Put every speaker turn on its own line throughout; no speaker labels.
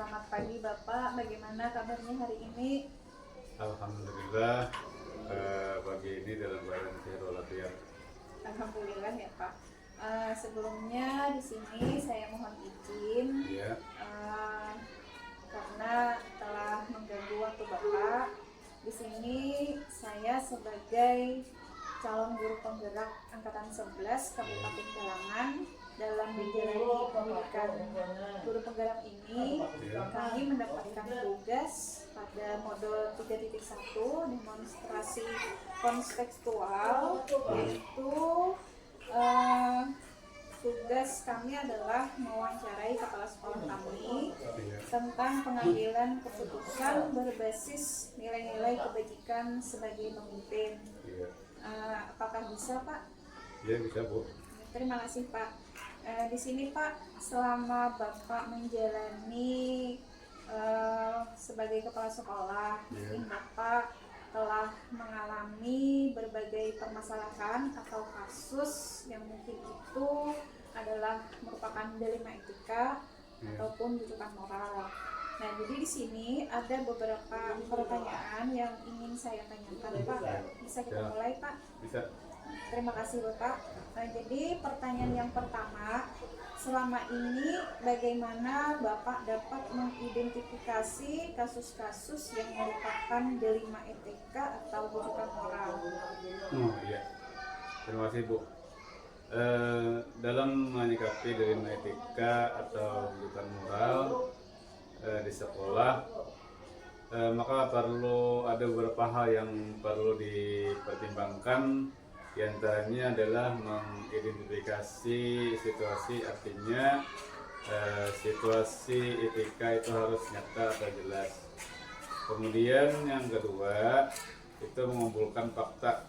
Selamat pagi Bapak, bagaimana kabarnya hari ini?
Alhamdulillah, pagi ini dalam keadaan sehat walafiat.
Alhamdulillah ya Pak. Sebelumnya di sini saya mohon izin
Ya,
karena telah mengganggu waktu Bapak. Di sini saya sebagai calon guru penggerak angkatan 11 Kabupaten Galangan dalam menjalani pendidikan guru penggerak ini, kami mendapatkan tugas pada modul 3.1 demonstrasi kontekstual, yaitu tugas kami adalah mewawancarai kepala sekolah kami tentang pengambilan keputusan berbasis nilai-nilai kebajikan sebagai pemimpin.
iya,
Apakah bisa Pak?
ya bisa Bu.
Terima kasih Pak. Di sini Pak, selama Bapak menjalani sebagai kepala sekolah, mungkin Bapak telah mengalami berbagai permasalahan atau kasus yang mungkin itu adalah merupakan dilema etika ataupun rujukan moral. Nah, jadi di sini ada beberapa pertanyaan yang ingin saya tanyakan Pak. Bisa kita mulai Pak?
Bisa.
Terima kasih Bapak. Jadi pertanyaan yang pertama, selama ini bagaimana Bapak dapat mengidentifikasi kasus-kasus yang merupakan dilema etika atau rujukan moral?
Iya. Terima kasih Bu. Dalam menyikapi dilema etika atau rujukan moral di sekolah, maka perlu ada beberapa hal yang perlu dipertimbangkan. Di antaranya adalah mengidentifikasi situasi, artinya situasi etika itu harus nyata atau jelas. Kemudian yang kedua itu mengumpulkan fakta,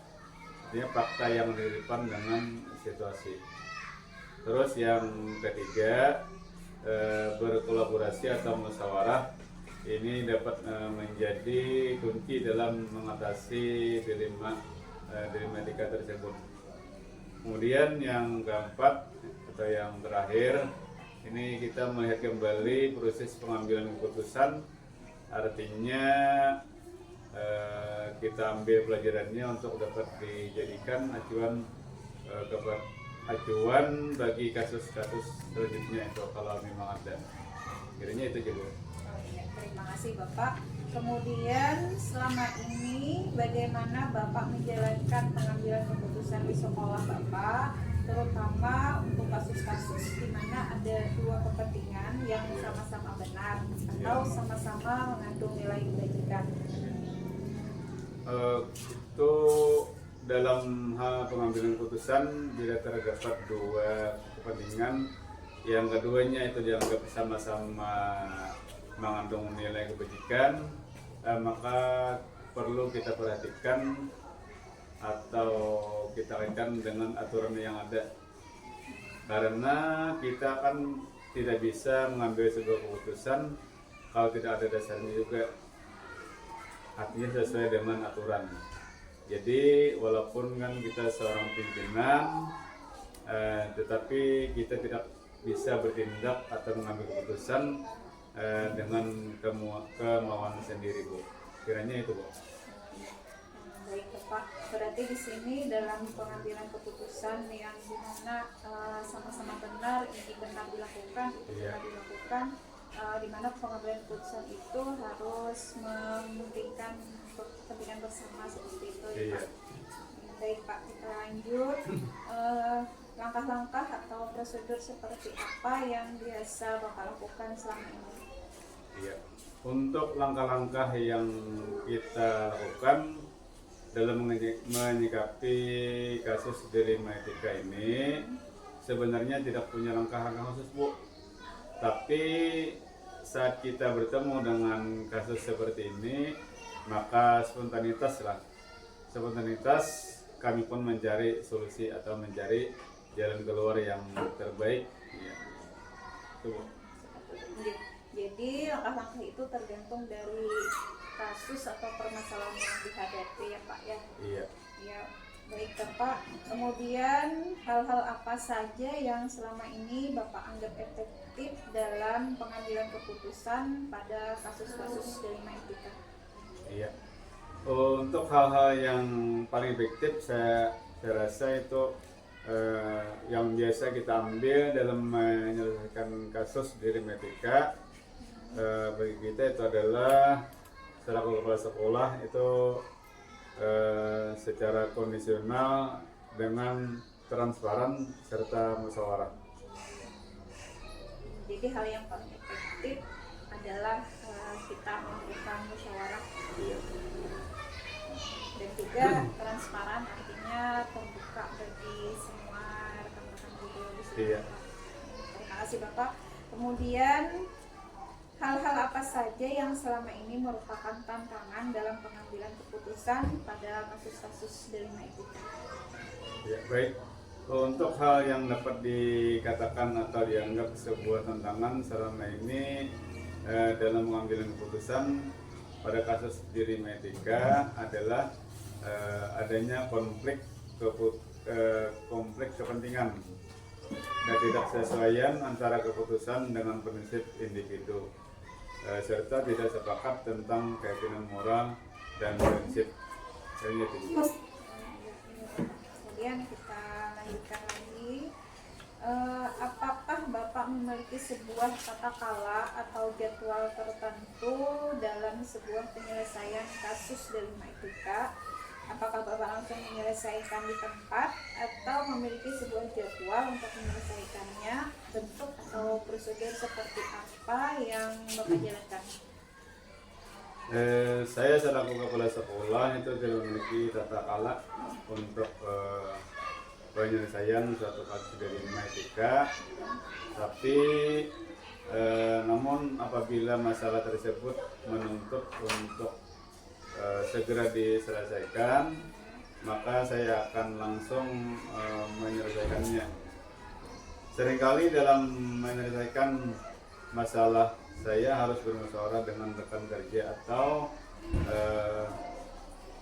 artinya fakta yang relevan dengan situasi. Terus yang ketiga berkolaborasi atau musyawarah, ini dapat menjadi kunci dalam mengatasi dilema etika tersebut. Kemudian yang keempat atau yang terakhir, ini kita melihat kembali proses pengambilan keputusan, artinya kita ambil pelajarannya untuk dapat dijadikan acuan bagi kasus-kasus selanjutnya itu kalau memang ada. Kiranya itu juga.
Terima kasih Bapak. Kemudian selama ini bagaimana Bapak menjalankan pengambilan keputusan di sekolah Bapak, terutama untuk kasus-kasus di mana ada dua kepentingan yang sama-sama benar atau sama-sama mengandung nilai kebajikan?
Itu dalam hal pengambilan keputusan bila terdapat dua kepentingan, yang keduanya itu dianggap sama-sama mengandung nilai kebajikan, maka perlu kita perhatikan atau kita kaitkan dengan aturan yang ada, karena kita kan tidak bisa mengambil sebuah keputusan kalau tidak ada dasarnya juga, artinya sesuai dengan aturan. Jadi walaupun kan kita seorang pimpinan, tetapi kita tidak bisa bertindak atau mengambil keputusan dengan kemauan sendiri Bu. Kiranya itu Bu.
Baik Pak, berarti di sini dalam pengambilan keputusan yang dimana sama-sama benar, ini benar dilakukan, itu benar dilakukan, dimana pengambilan keputusan itu harus mementingkan kepentingan bersama seperti itu ya Pak. Baik Pak, kita lanjut. Langkah-langkah atau prosedur seperti apa yang biasa Bapak lakukan selama ini?
Iya. Untuk langkah-langkah yang kita lakukan dalam menyikapi kasus dilema etika ini, sebenarnya tidak punya langkah-langkah khusus Bu. Tapi saat kita bertemu dengan kasus seperti ini, maka spontanitas kami pun mencari solusi atau mencari jalan keluar yang terbaik. Ya. Itu Bu.
Jadi langkah-langkah itu tergantung dari kasus atau permasalahan yang dihadapi ya Pak ya.
Iya.
Ya, baik Pak. Kemudian hal-hal apa saja yang selama ini Bapak anggap efektif dalam pengambilan keputusan pada kasus-kasus delima etika?
Iya. Untuk hal-hal yang paling efektif saya rasa itu yang biasa kita ambil dalam menyelesaikan kasus delima etika bagi kita itu adalah selaku kepala sekolah itu secara kondisional dengan transparan serta musyawarah.
Jadi hal yang paling efektif adalah kita melakukan musyawarah
Iya.
dan juga transparan, artinya terbuka bagi semua rekan-rekan guru di sini.
Iya.
Terima kasih Bapak. Kemudian hal-hal apa saja yang selama ini merupakan tantangan dalam pengambilan keputusan pada kasus-kasus delima etika?
Ya, baik. Untuk hal yang dapat dikatakan atau dianggap sebuah tantangan selama ini dalam mengambil keputusan pada kasus delima etika adalah adanya konflik kepentingan dan ketidaksesuaian antara keputusan dengan prinsip individu serta tidak sepakat tentang keyakinan moral dan prinsip.
Kemudian kita lanjutkan lagi. Apakah Bapak memiliki sebuah tata kala atau jadwal tertentu dalam sebuah penyelesaian kasus delima etika? Apakah Bapak langsung menyelesaikan di tempat atau memiliki sebuah jadwal untuk menyelesaikannya? Bentuk atau prosedur seperti apa yang Bapak jalankan?
Saya selaku kepala sekolah itu tidak memiliki tata kala untuk penyelesaian suatu kasus delima etika, tapi namun apabila masalah tersebut menuntut untuk segera diselesaikan, maka saya akan langsung menyelesaikannya. Seringkali dalam menyelesaikan masalah saya harus bermusyawarah dengan rekan kerja atau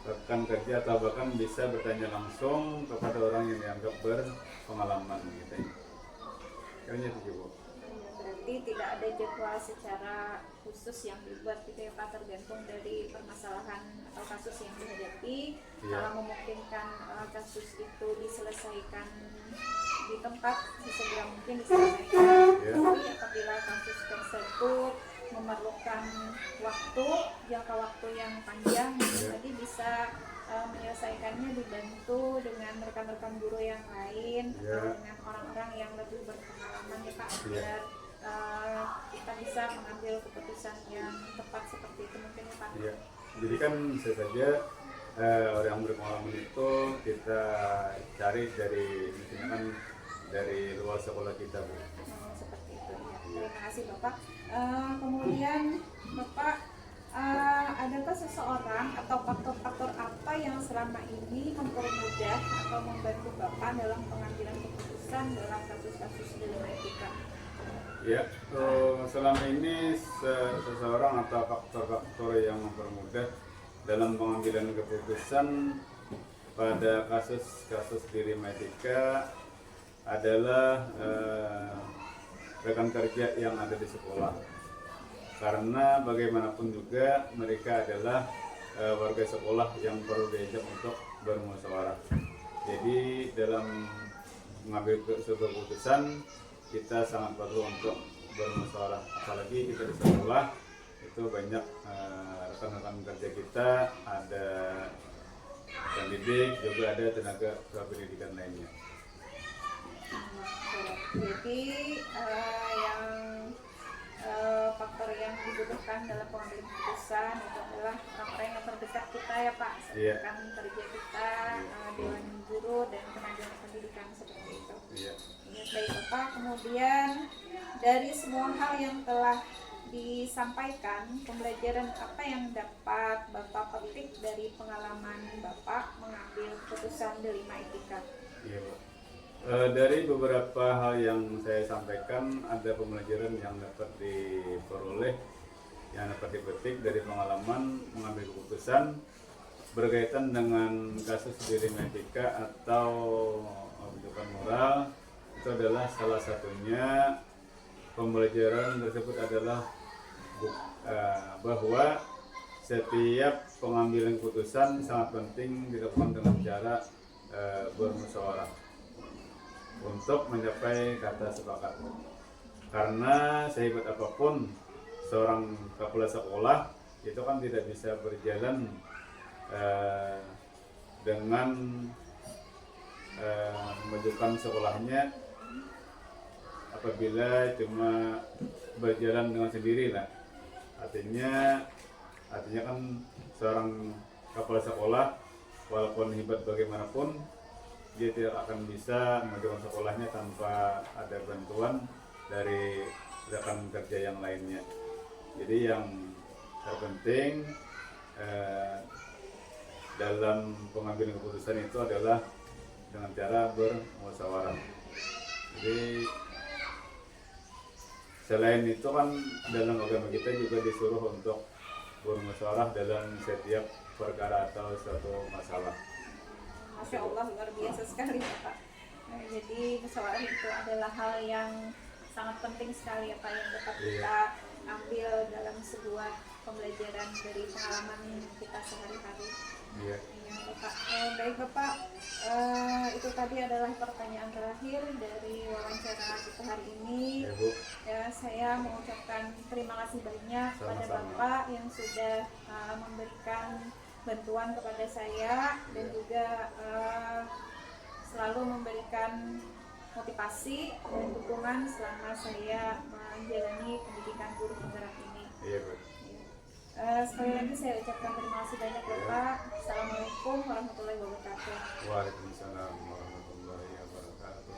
bahkan bisa bertanya langsung kepada orang yang dianggap berpengalaman gitu. Kayaknya itu Bu.
Berarti tidak ada jadwal secara khusus yang dibuat gitu ya Pak, tergantung dari permasalahan atau kasus yang dihadapi.
Iya.
Kalau memungkinkan kasus itu diselesaikan di tempat sesegera mungkin diselesaikan.
Iya.
Tapi apabila kasus tersebut memerlukan jangka waktu yang panjang, jadi bisa menyelesaikannya dibantu dengan rekan-rekan guru yang lain atau dengan orang-orang yang lebih berpengalaman ya Pak, agar kita bisa mengambil keputusan yang tepat seperti itu mungkin ya Pak.
Iya. Jadi kan bisa saja orang yang berpengalaman itu kita cari dari misalnya kan dari luar sekolah kita Bu.
Seperti itu ya. Terima kasih Bapak. Kemudian Bapak, adakah seseorang atau faktor-faktor apa yang selama ini mempermudah atau membantu Bapak dalam pengambilan keputusan dalam kasus-kasus delima etika?
Ya, selama ini seseorang atau faktor-faktor yang mempermudah dalam pengambilan keputusan pada kasus-kasus delima etika adalah rekan kerja yang ada di sekolah. Karena bagaimanapun juga mereka adalah warga sekolah yang perlu diajak untuk bermusyawarah. Jadi dalam mengambil sebuah keputusan kita sangat perlu untuk bermusyawarah. Apalagi kita di sekolah itu banyak rekan-rekan kerja kita, ada pendidik, juga ada tenaga kependidikan lainnya.
Jadi yang faktor yang dibutuhkan dalam pengambilan keputusan itu adalah orang-orang yang terdekat kita ya Pak, rekan kerja kita, dewan guru dan tenaga pendidikan seperti itu. Baik Bapak, kemudian dari semua hal yang telah disampaikan, pembelajaran apa yang dapat Bapak petik dari pengalaman Bapak mengambil keputusan delima etika?
Iya, Pak. Dari beberapa hal yang saya sampaikan, ada pembelajaran yang dapat diperoleh, yang dapat dipetik dari pengalaman mengambil keputusan berkaitan dengan kasus delima etika atau pembentukan moral. Itu adalah salah satunya pembelajaran tersebut adalah bahwa setiap pengambilan keputusan sangat penting dilakukan dengan cara bermusyawarah untuk mencapai kata sepakat. Karena sehebat apapun seorang kepala sekolah itu kan tidak bisa berjalan dengan memajukan sekolahnya apabila cuma berjalan dengan sendiri lah. Artinya kan seorang kepala sekolah walaupun hebat bagaimanapun dia tidak akan bisa memajukan sekolahnya tanpa ada bantuan dari rekan kerja yang lainnya. Jadi yang terpenting dalam pengambilan keputusan itu adalah dengan cara bermusyawarah. Jadi selain itu kan dalam agama kita juga disuruh untuk bermusyawarah dalam setiap perkara atau suatu masalah.
Masya Allah, luar biasa sekali Bapak. Jadi musyawarah itu adalah hal yang sangat penting sekali ya Pak, yang dapat kita ambil dalam sebuah pembelajaran dari pengalaman kita sehari-hari.
Iya.
Ya, Bapak. Baik Bapak, itu tadi adalah pertanyaan terakhir dari wawancara kita hari ini.
Ya, Bu.
Ya, saya mengucapkan terima kasih banyak kepada
Sama-sama.
Bapak yang sudah memberikan bantuan kepada saya dan juga selalu memberikan motivasi dan dukungan selama saya menjalani pendidikan guru penggerak ini.
Iya, Bu.
Sekali lagi saya ucapkan terima kasih banyak Bapak. Assalamualaikum warahmatullahi wabarakatuh.
Waalaikumsalam warahmatullahi wabarakatuh.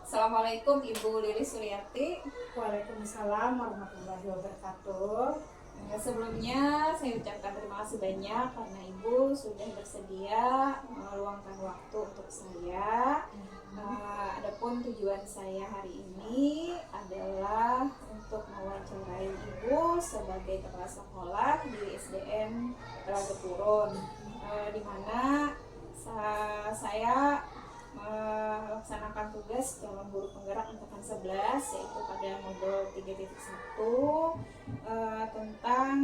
Assalamualaikum Ibu Lilis Suryati.
Waalaikumsalam warahmatullahi wabarakatuh.
Sebelumnya saya ucapkan terima kasih banyak karena Ibu sudah bersedia meluangkan waktu untuk saya. Adapun tujuan saya hari ini adalah untuk mewawancarai Ibu sebagai kepala sekolah di SDN Telaga Purun, di mana saya melaksanakan tugas calon guru penggerak angkatan 11 yaitu pada modul 3.1 tentang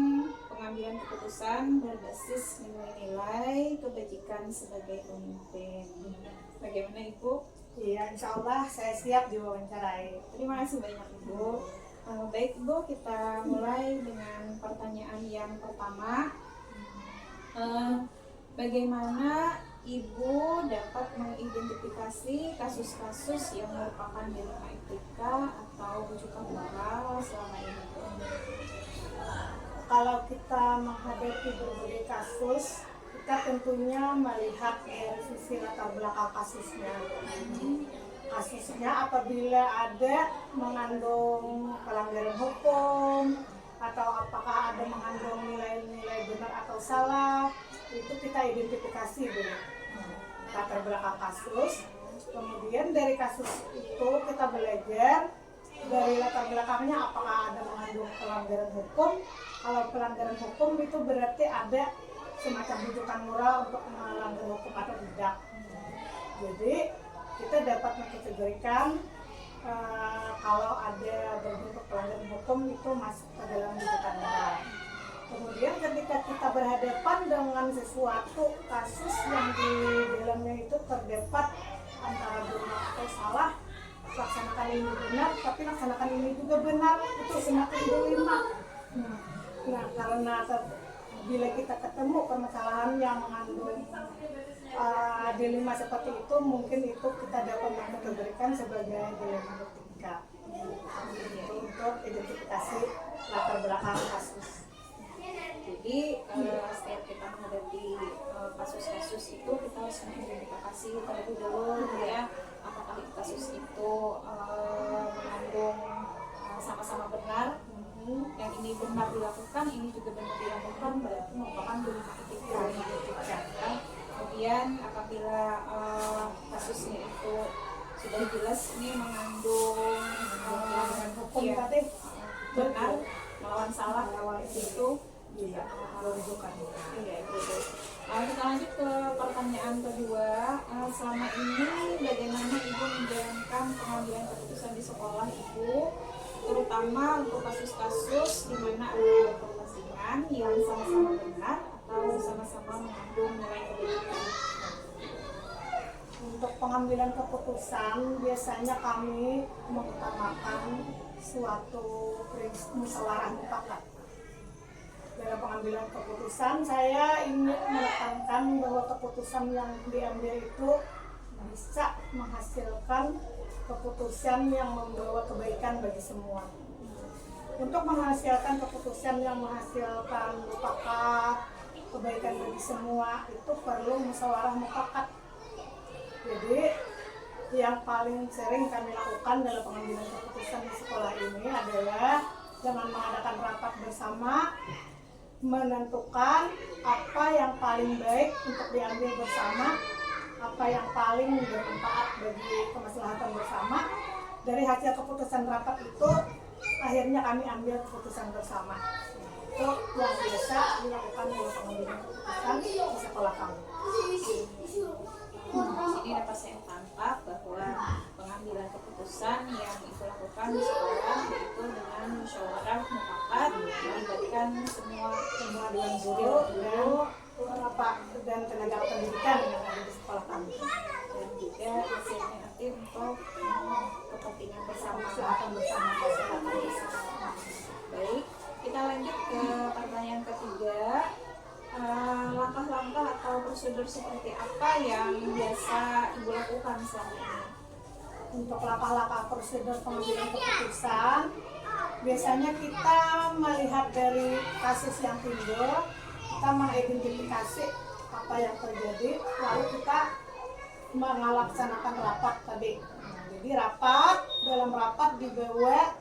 pengambilan keputusan berbasis nilai-nilai kebajikan sebagai pemimpin. Bagaimana Ibu?
Iya, insya Allah saya siap diwawancarai.
Terima kasih banyak Ibu. Baik Ibu, kita mulai dengan pertanyaan yang pertama. Bagaimana Ibu dapat mengidentifikasi kasus-kasus yang merupakan dilema etika atau rujukan moral selama ini?
Kalau kita menghadapi berbagai kasus, kita tentunya melihat dari sisi latar belakang kasusnya. Kasusnya apabila ada mengandung pelanggaran hukum atau apakah ada mengandung nilai-nilai benar atau salah, itu kita identifikasi dulu latar belakang kasus. Kemudian dari kasus itu kita belajar dari latar belakangnya apakah ada mengandung pelanggaran hukum. Kalau pelanggaran hukum itu berarti ada semacam rujukan moral untuk melanggar hukum atau tidak. Jadi kita dapat mengkategorikan kalau ada bentuk pelanggaran hukum itu masuk ke dalam rujukan moral. Kemudian ketika kita berhadapan dengan sesuatu kasus yang di dalamnya itu terdapat antara benar atau salah, laksanakan ini benar, tapi laksanakan ini juga benar, itu semakin dilema. Nah, karena bila kita ketemu permasalahan yang mengandung dilema seperti itu, mungkin itu kita dapat mengkategorikan sebagai dilema etika. Itu untuk identifikasi latar belakang kasus.
Jadi setiap kita menghadapi kasus-kasus itu kita harus mengidentifikasi terlebih dulu ya, apakah kasus itu mengandung sama-sama benar, yang ini benar dilakukan, ini juga benar dilakukan, berarti merupakan dilema etika. Kemudian apabila kasusnya itu sudah jelas ini mengandung
hukum
ya,
tadi
benar melawan salah, itu
iya, rujukan.
Iya, betul. Kita lanjut ke pertanyaan kedua. Selama ini terutama untuk kasus-kasus di mana ada kepentingan yang sama-sama benar atau sama-sama mengandung nilai kebaikan.
Untuk pengambilan keputusan biasanya kami mengutamakan suatu prinsip musyawarah mufakat. Dalam pengambilan keputusan saya ingin menekankan bahwa keputusan yang diambil itu bisa menghasilkan keputusan yang membawa kebaikan bagi semua. Untuk menghasilkan keputusan yang menghasilkan mufakat, kebaikan bagi semua, itu perlu musyawarah mufakat. Jadi yang paling sering kami lakukan dalam pengambilan keputusan di sekolah ini adalah dengan mengadakan rapat bersama, menentukan apa yang paling baik untuk diambil bersama, apa yang paling bermanfaat bagi kemaslahatan bersama. Dari hasil keputusan rapat itu akhirnya kami ambil keputusan bersama. Itu yang biasa dilakukan dalam pengambilan keputusan di sekolah kami.
Di sini dapat saya tangkap bahwa pengambilan keputusan yang itu lakukan di sekolah yaitu dengan musyawarah mufakat melibatkan semua dewan guru
dan tenaga pendidikan yang ada di sekolah kami,
dan juga hasilnya nanti untuk kepentingan bersama,
kemaslahatan bersama.
Baik, kita lanjut ke pertanyaan ketiga. Langkah-langkah atau prosedur seperti apa yang biasa Ibu lakukan selama ini?
Untuk langkah-langkah prosedur pengambilan keputusan, biasanya kita melihat dari kasus yang timbul, kita mengidentifikasi apa yang terjadi, lalu kita melaksanakan rapat tadi. Jadi dalam rapat dibawa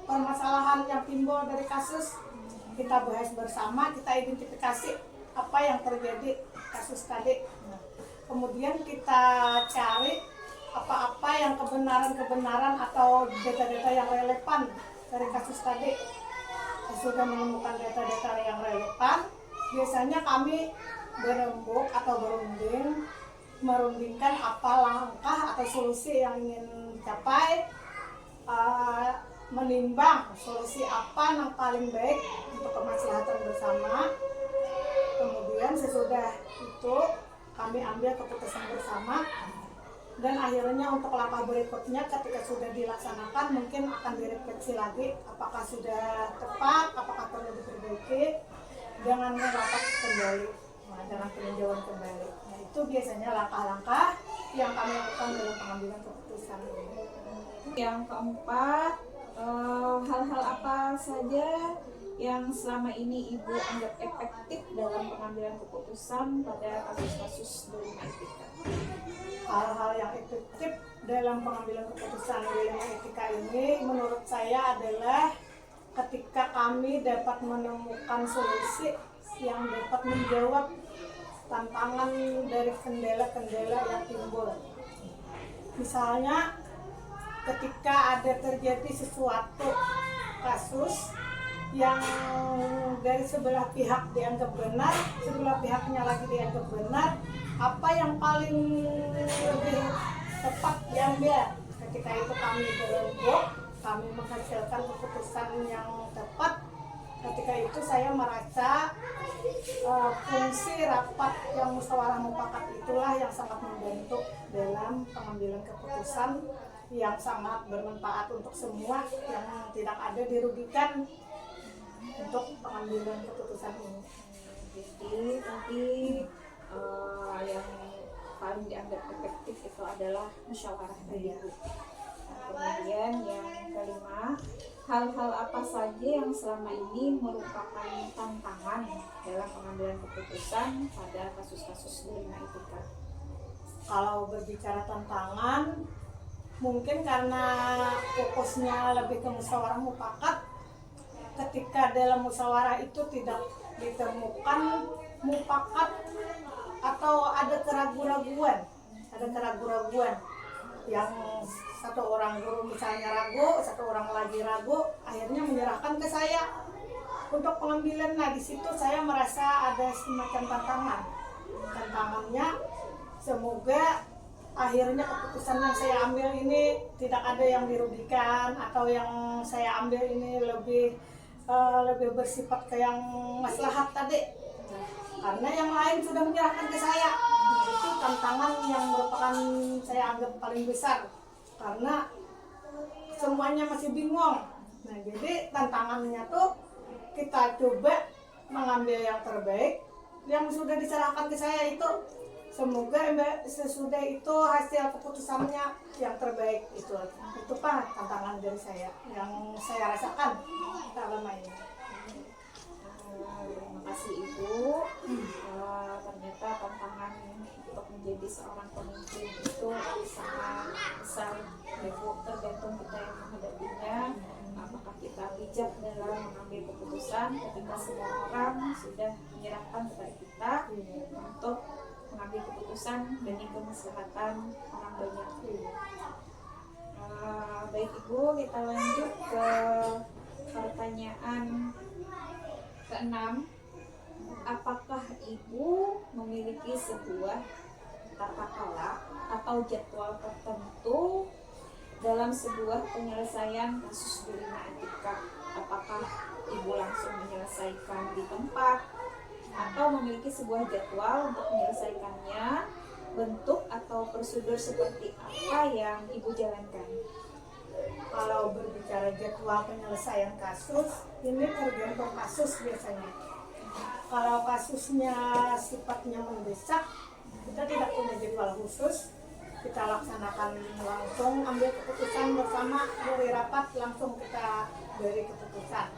permasalahan yang timbul dari kasus, kita bahas bersama, kita identifikasi apa yang terjadi kasus tadi. Kemudian kita cari apa-apa yang kebenaran atau data-data yang relevan dari kasus tadi. Sudah menemukan data-data yang relevan, biasanya kami berembuk atau merundingkan apa langkah atau solusi yang ingin dicapai, menimbang solusi apa yang paling baik untuk kemaslahatan bersama. Kemudian sesudah itu kami ambil keputusan bersama, dan akhirnya untuk langkah berikutnya ketika sudah dilaksanakan mungkin akan direfleksi lagi apakah sudah tepat, apakah perlu diperbaiki dengan rapat kembali, dengan peninjauan kembali. Nah, itu biasanya langkah-langkah yang kami lakukan dalam pengambilan keputusan ini.
Yang keempat, hal-hal apa saja yang selama ini Ibu anggap efektif dalam pengambilan keputusan pada kasus-kasus dilema etika?
Hal-hal yang efektif dalam pengambilan keputusan dilema etika ini menurut saya adalah ketika kami dapat menemukan solusi yang dapat menjawab tantangan dari kendala-kendala yang timbul. Misalnya ketika ada terjadi sesuatu kasus yang dari sebelah pihak dianggap benar, sebelah pihaknya lagi dianggap benar, apa yang paling lebih tepat diambil. Ketika itu kami berembuk, kami menghasilkan keputusan yang tepat. Ketika itu saya merasa fungsi rapat yang musyawarah mufakat itulah yang sangat membantu dalam pengambilan keputusan yang sangat bermanfaat untuk semua, yang tidak ada dirugikan untuk pengambilan keputusan ini.
Jadi tadi yang paling dianggap efektif itu adalah musyawarah tadi. Kemudian yang kelima, hal-hal apa saja yang selama ini merupakan tantangan dalam pengambilan keputusan pada kasus-kasus dilema etika?
Kalau berbicara tantangan, mungkin karena fokusnya lebih ke musyawarah mufakat, ketika dalam musyawarah itu tidak ditemukan mufakat atau ada keraguan-raguan yang satu orang guru misalnya ragu, satu orang lagi ragu, akhirnya menyerahkan ke saya untuk pengambilan. Nah, di situ saya merasa ada semacam tantangannya, semoga akhirnya keputusan yang saya ambil ini tidak ada yang dirugikan, atau yang saya ambil ini lebih bersifat ke yang maslahat tadi, karena yang lain sudah menyerahkan ke saya. Itu tantangan yang merupakan saya anggap paling besar, karena semuanya masih bingung. Nah, jadi tantangannya tuh kita coba mengambil yang terbaik yang sudah diserahkan ke saya itu. Semoga sesudah itu hasil keputusannya yang terbaik itu Pak tantangan dari saya yang saya rasakan selama ini.
Terima kasih Ibu. Ternyata tantangan untuk menjadi seorang pemimpin itu sangat besar, tergantung kita yang menghadapinya. Apakah kita bijak dalam mengambil keputusan ketika semua orang sudah menyerahkan kepada kita untuk mengambil keputusan demi kemaslahatan orang banyak. Baik Ibu, kita lanjut ke pertanyaan ke-6. Apakah Ibu memiliki sebuah tata kelola atau jadwal tertentu dalam sebuah penyelesaian kasus dilema etika? Apakah Ibu langsung menyelesaikan di tempat atau memiliki sebuah jadwal untuk menyelesaikannya? Bentuk atau prosedur seperti apa yang Ibu jalankan?
Kalau berbicara jadwal penyelesaian kasus, ini tergantung kasus biasanya. Kalau kasusnya sifatnya mendesak, kita tidak punya jadwal khusus. Kita laksanakan langsung, ambil keputusan bersama dari rapat, langsung kita beri keputusan.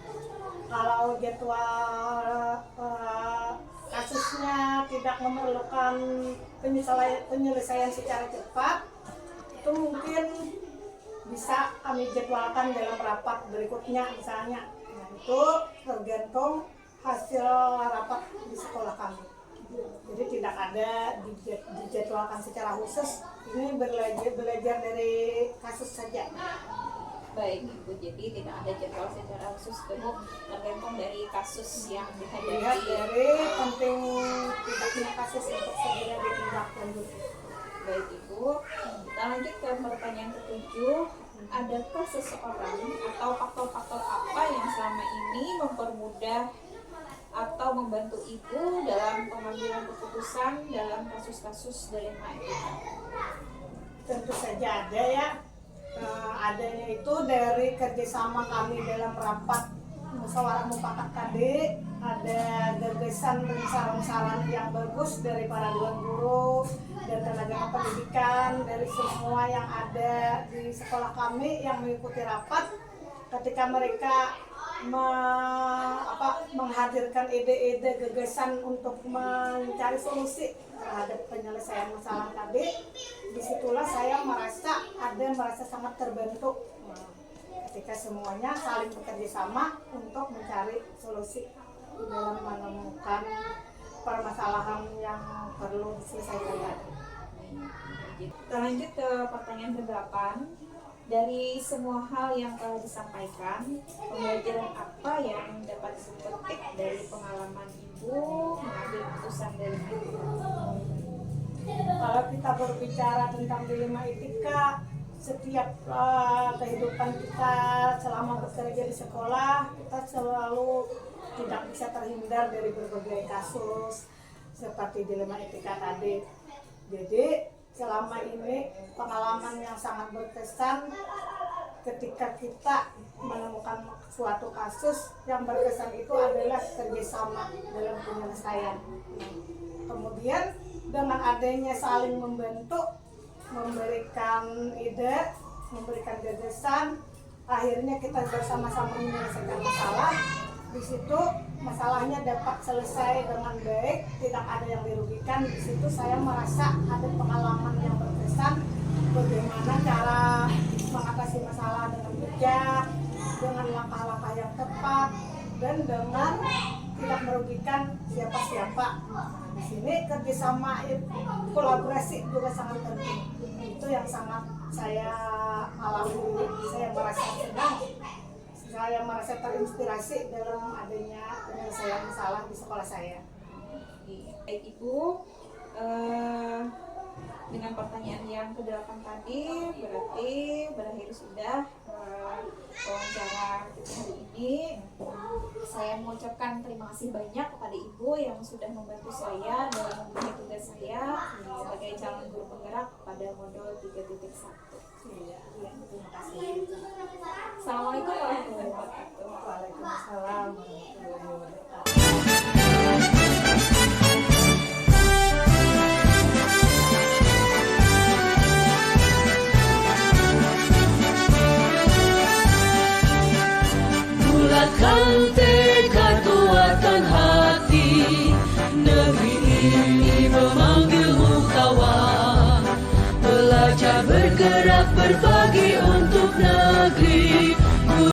Kalau jadwal kasusnya tidak memerlukan penyelesaian secara cepat, itu mungkin bisa kami jadwalkan dalam rapat berikutnya misalnya. Nah, itu tergantung hasil rapat di sekolah kami. Jadi tidak ada dijadwalkan secara khusus. Ini belajar dari kasus saja.
Baik Ibu, jadi tidak ada jadwal secara khusus, tergantung dari kasus yang
Lihat
dihadapi.
dari penting tidaknya kasus untuk segera ditindaklanjuti.
Baik Ibu, kita lanjut ke pertanyaan ke-7. Adakah seseorang atau faktor-faktor apa yang selama ini mempermudah atau membantu Ibu dalam pengambilan keputusan dalam kasus-kasus dilema etika?
Tentu saja ada ya. Adanya itu dari kerjasama kami dalam rapat musyawarah mufakat tadi, ada gagasan dan saran-saran yang bagus dari para dewan guru dan tenaga pendidikan, dari semua yang ada di sekolah kami yang mengikuti rapat. Ketika mereka menghadirkan ide-ide gagasan untuk mencari solusi terhadap penyelesaian masalah tadi, disitulah saya merasa sangat terbantu ketika semuanya saling bekerja sama untuk mencari solusi dalam menemukan permasalahan yang perlu diselesaikan.
Kita lanjut ke pertanyaan ke-8. Dari semua hal yang telah disampaikan, pembelajaran apa yang dapat dipetik dari pengalaman Ibu mengambil keputusan dari Ibu?
Kalau kita berbicara tentang dilema etika, setiap kehidupan kita selama bekerja di sekolah, kita selalu tidak bisa terhindar dari berbagai kasus seperti dilema etika tadi. Jadi selama ini pengalaman yang sangat berkesan ketika kita menemukan suatu kasus yang berkesan itu adalah kerjasama dalam penyelesaian. Kemudian dengan adanya saling membantu, memberikan ide, memberikan gagasan, akhirnya kita bersama-sama menyelesaikan masalah. Di situ masalahnya dapat selesai dengan baik, tidak ada yang dirugikan. Di situ saya merasa ada pengalaman yang berkesan, bagaimana cara mengatasi masalah dengan bijak, dengan langkah-langkah yang tepat, dan dengan tidak merugikan siapa-siapa. Di sini kerjasama, kolaborasi juga sangat penting. Itu yang sangat saya alami. Saya merasa senang. Saya merasa terinspirasi dalam adanya penyelesaian masalah di sekolah saya.
Baik Ibu, dengan pertanyaan yang ke-8 tadi, berarti berakhir sudah wawancara kita hari ini. Saya mengucapkan terima kasih banyak kepada Ibu yang sudah membantu saya dalam memenuhi tugas saya sebagai calon guru penggerak pada modul 3.1.
Iya, terima kasih.
Assalamualaikum warahmatullahi wabarakatuh.
Waalaikumsalam warahmatullahi wabarakatuh.
Bulatkan tekad, kuatkan hati, negeri ini